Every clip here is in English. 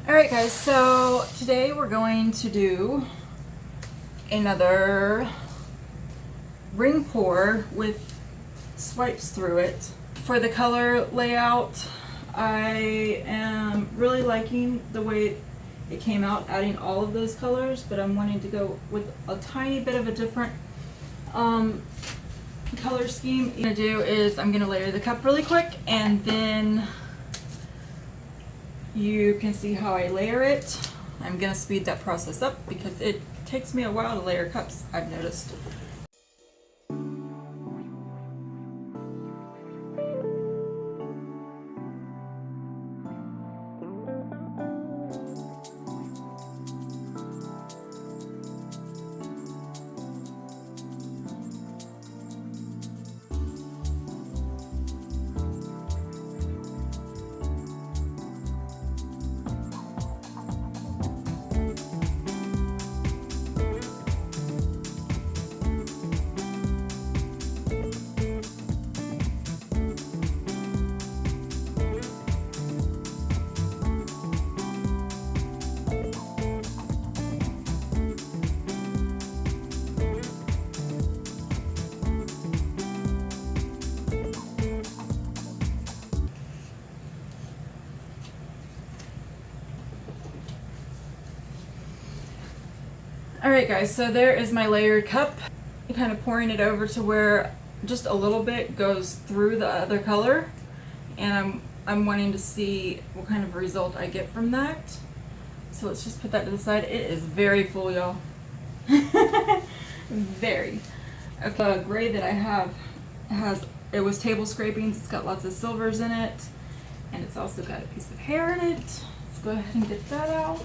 Alright guys, so today we're going to do another ring pour with swipes through it. For the color layout, I am really liking the way it came out, adding all of those colors, but I'm wanting to go with a tiny bit of a different color scheme. What I'm going to do is I'm going to layer the cup really quick, and then you can see how I layer it. I'm going to speed that process up because it takes me a while to layer cups, I've noticed. Alright guys, so there is my layered cup. I'm kind of pouring it over to where just a little bit goes through the other color, and I'm wanting to see what kind of result I get from that. So let's just put that to the side. It is very full, y'all. Very. Okay, the gray that I have it was table scrapings. It's got lots of silvers in it, and it's also got a piece of hair in it. Let's go ahead and get that out.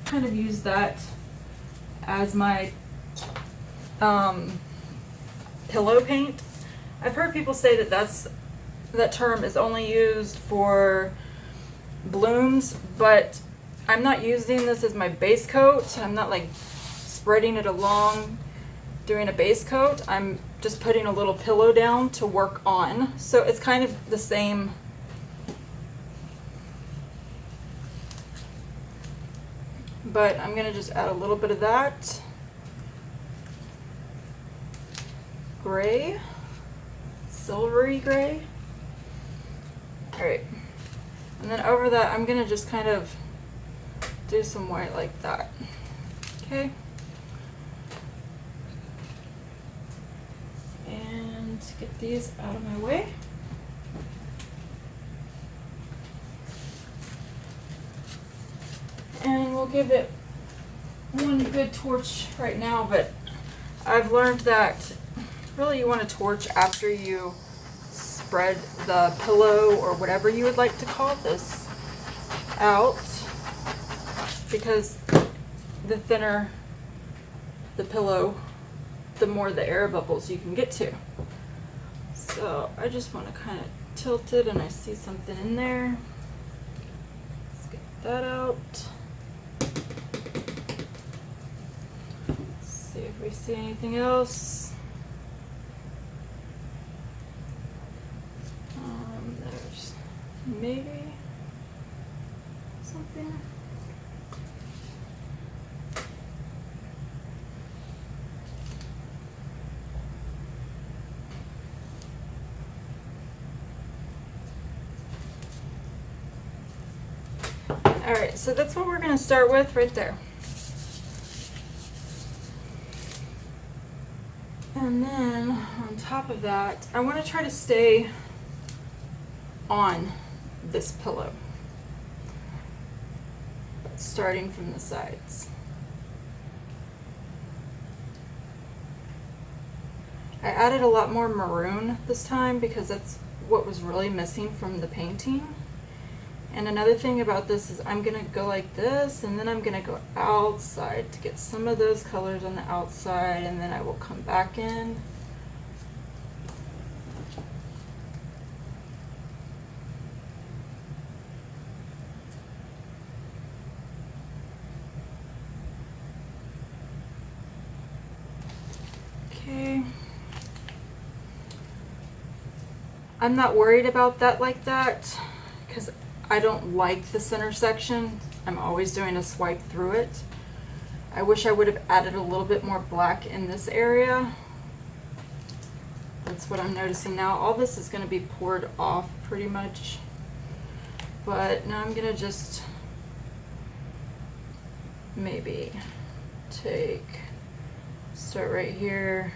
Kind of use that as my pillow paint. I've heard people say that that term is only used for blooms, but I'm not using this as my base coat. I'm not like spreading it along doing a base coat. I'm just putting a little pillow down to work on. So it's kind of the same. But I'm going to just add a little bit of that gray, silvery gray. Alright, and then over that I'm going to just kind of do some white like that. Okay, and get these out of my way. And we'll give it one good torch right now, but I've learned that really you want to torch after you spread the pillow or whatever you would like to call this out, because the thinner the pillow, the more the air bubbles you can get to. So I just want to kind of tilt it, and I see something in there. Let's get that out. See if we see anything else. There's maybe something. Alright, so that's what we're going to start with right there. And then on top of that, I want to try to stay on this pillow, starting from the sides. I added a lot more maroon this time because that's what was really missing from the painting. And another thing about this is I'm going to go like this, and then I'm going to go outside to get some of those colors on the outside, and then I will come back in. Okay. I'm not worried about that like that, because I don't like the center section. I'm always doing a swipe through it. I wish I would have added a little bit more black in this area. That's what I'm noticing now. All this is going to be poured off pretty much. But now I'm going to just maybe start right here.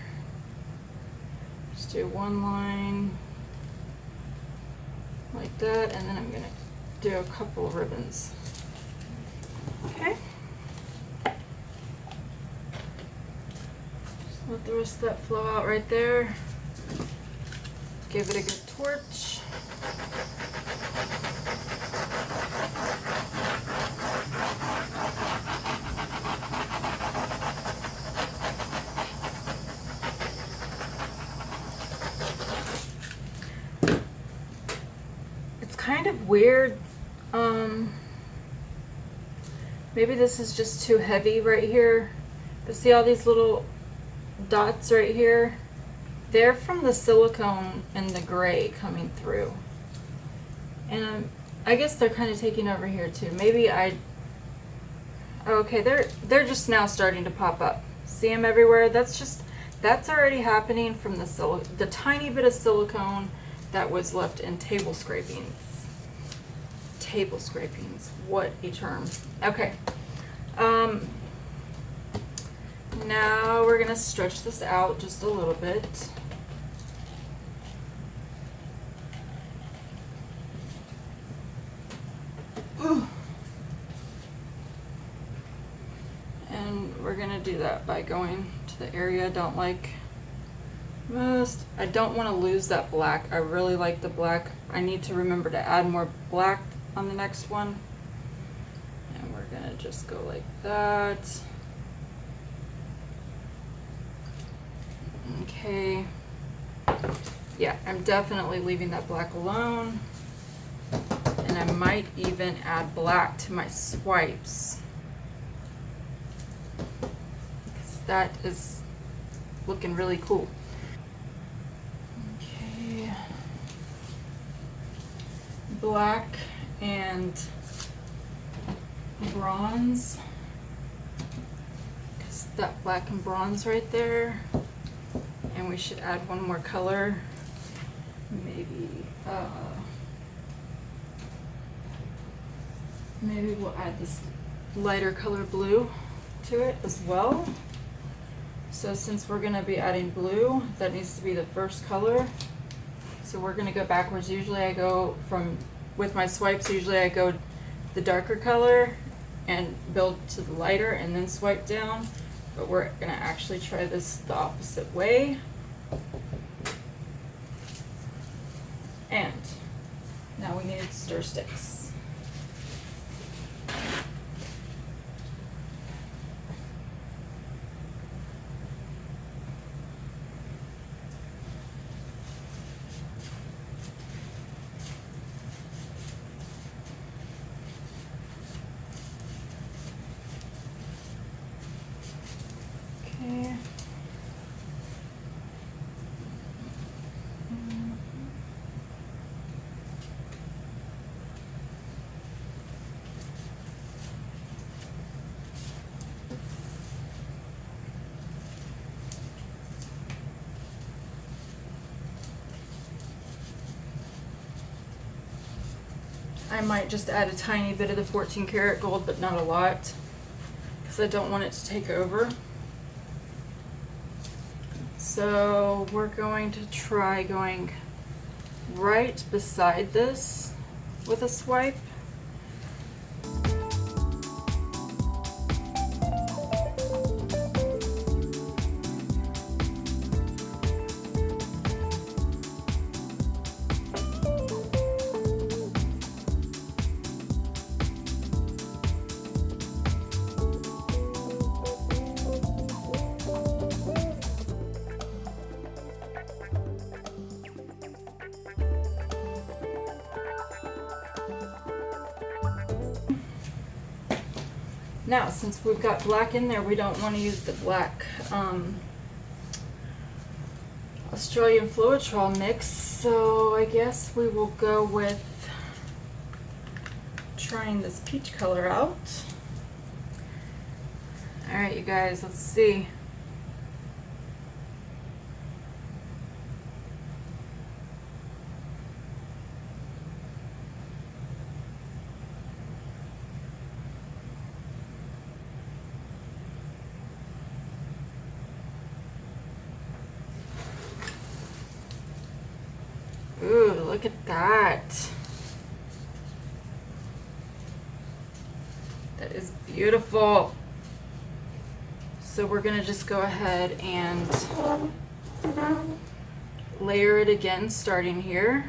Just do one line like that, and then I'm going to do a couple of ribbons. Okay. Just let the rest of that flow out right there. Give it a good torch. It's kind of weird. Maybe this is just too heavy right here. But see all these little dots right here? They're from the silicone and the gray coming through. And I guess they're kind of taking over here too. Maybe okay, they're just now starting to pop up. See them everywhere? That's already happening from the tiny bit of silicone that was left in table scrapings. Table scrapings, what a term. Okay. Now we're gonna stretch this out just a little bit. And we're gonna do that by going to the area I don't like most. I don't want to lose that black. I really like the black. I need to remember to add more black on the next one. And we're gonna just go like that. Okay. Yeah, I'm definitely leaving that black alone. And I might even add black to my swipes. Because that is looking really cool. Okay. Black and bronze. Because that black and bronze right there. And we should add one more color. Maybe we'll add this lighter color blue to it as well. So since we're going to be adding blue, that needs to be the first color. So we're going to go backwards. Usually I go with my swipes, usually I go the darker color and build to the lighter and then swipe down. But we're going to actually try this the opposite way. And now we need stir sticks. Okay. I might just add a tiny bit of the 14 karat gold, but not a lot, because I don't want it to take over. So we're going to try going right beside this with a swipe. Now, since we've got black in there, we don't want to use the black Australian Floetrol mix, so I guess we will go with trying this peach color out. All right, you guys, let's see. Ooh, look at that. That is beautiful. So we're gonna just go ahead and layer it again, starting here.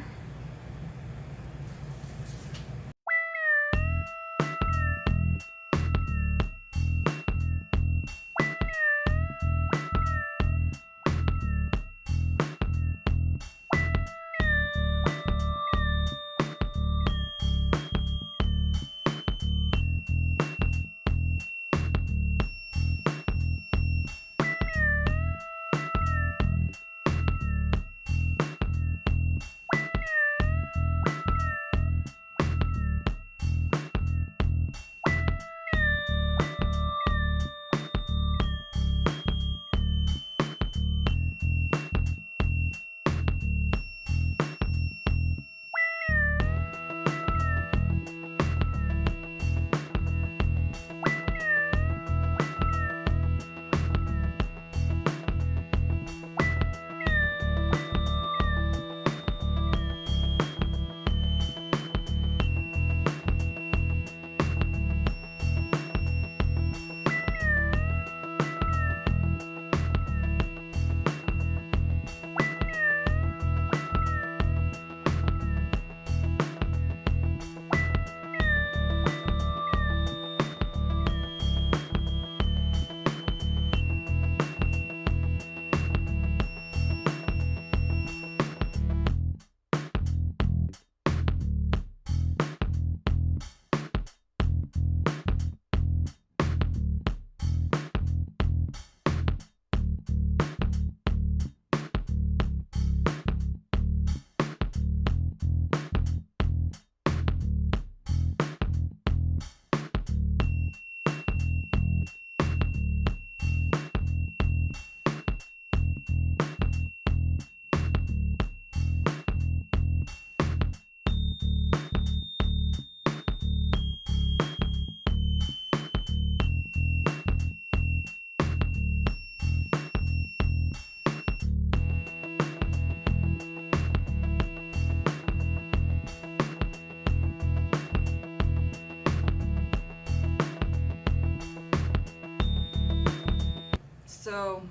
So,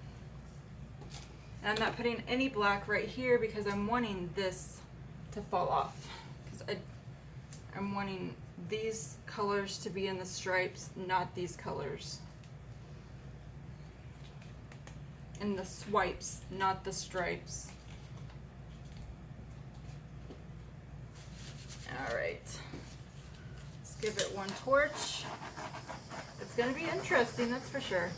and I'm not putting any black right here because I'm wanting this to fall off. Because I'm wanting these colors to be in the stripes, not these colors. In the swipes, not the stripes. All right, let's give it one torch. It's gonna be interesting, that's for sure.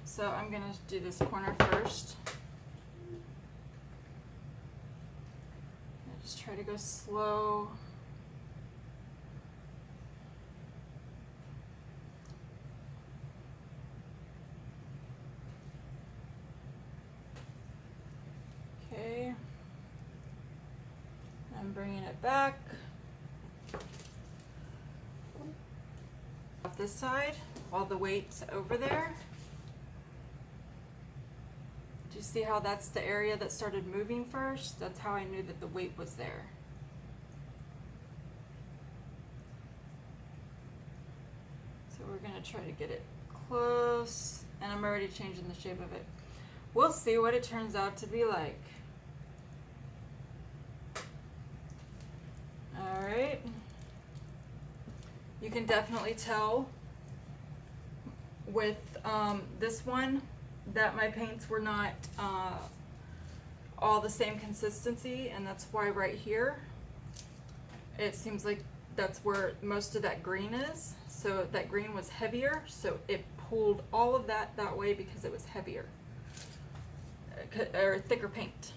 So I'm gonna do this corner first. Just try to go slow. Okay. I'm bringing it back. Off this side while the weight's over there. Do you see how that's the area that started moving first? That's how I knew that the weight was there. So we're gonna try to get it close, and I'm already changing the shape of it. We'll see what it turns out to be like. All right. You can definitely tell with this one that my paints were not all the same consistency, and that's why right here it seems like that's where most of that green is. so that green was heavier, so it pulled all of that way because it was heavier, or thicker paint.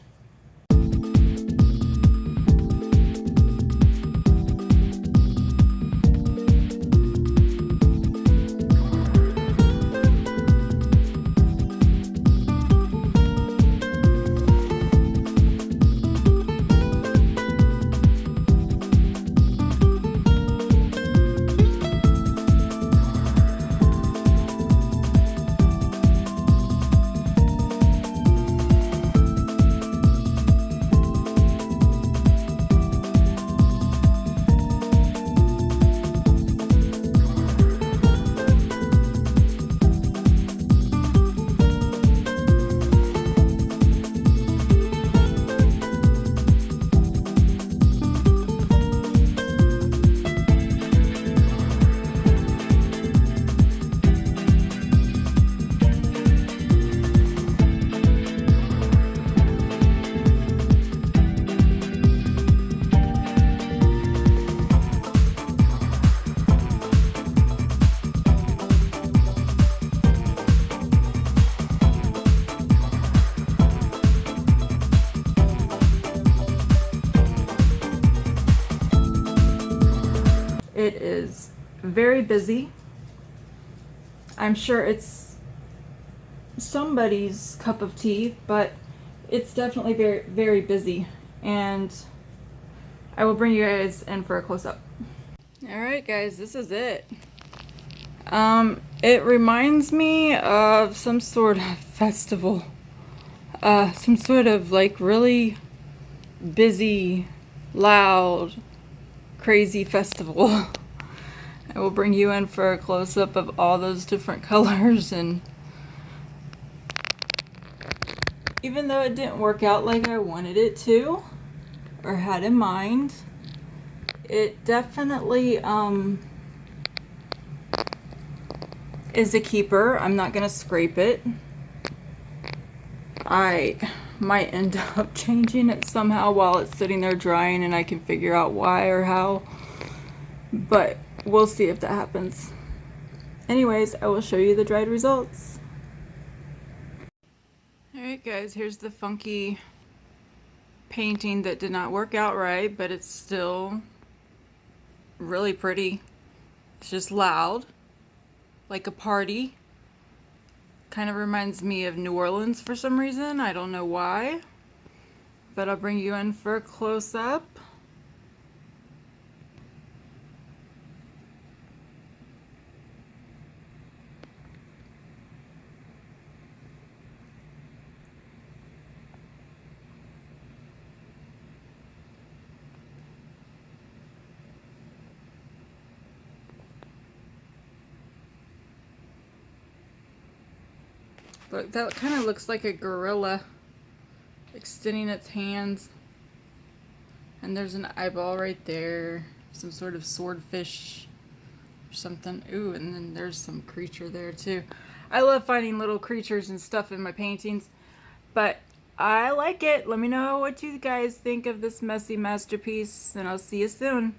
It is very busy. I'm sure it's somebody's cup of tea, but it's definitely very, very busy. And I will bring you guys in for a close-up. Alright guys, this is it. It reminds me of some sort of festival. Some sort of like really busy, loud, crazy festival. I will bring you in for a close-up of all those different colors, and even though it didn't work out like I wanted it to or had in mind, it definitely is a keeper. I'm not gonna scrape it. I might end up changing it somehow while it's sitting there drying and I can figure out why or how, but we'll see if that happens. Anyways, I will show you the dried results. Alright guys, here's the funky painting that did not work out right, but it's still really pretty. It's just loud, like a party. Kind of reminds me of New Orleans for some reason. I don't know why, but I'll bring you in for a close-up. Look, that kind of looks like a gorilla extending its hands. And there's an eyeball right there. Some sort of swordfish or something. Ooh, and then there's some creature there too. I love finding little creatures and stuff in my paintings, but I like it. Let me know what you guys think of this messy masterpiece, and I'll see you soon.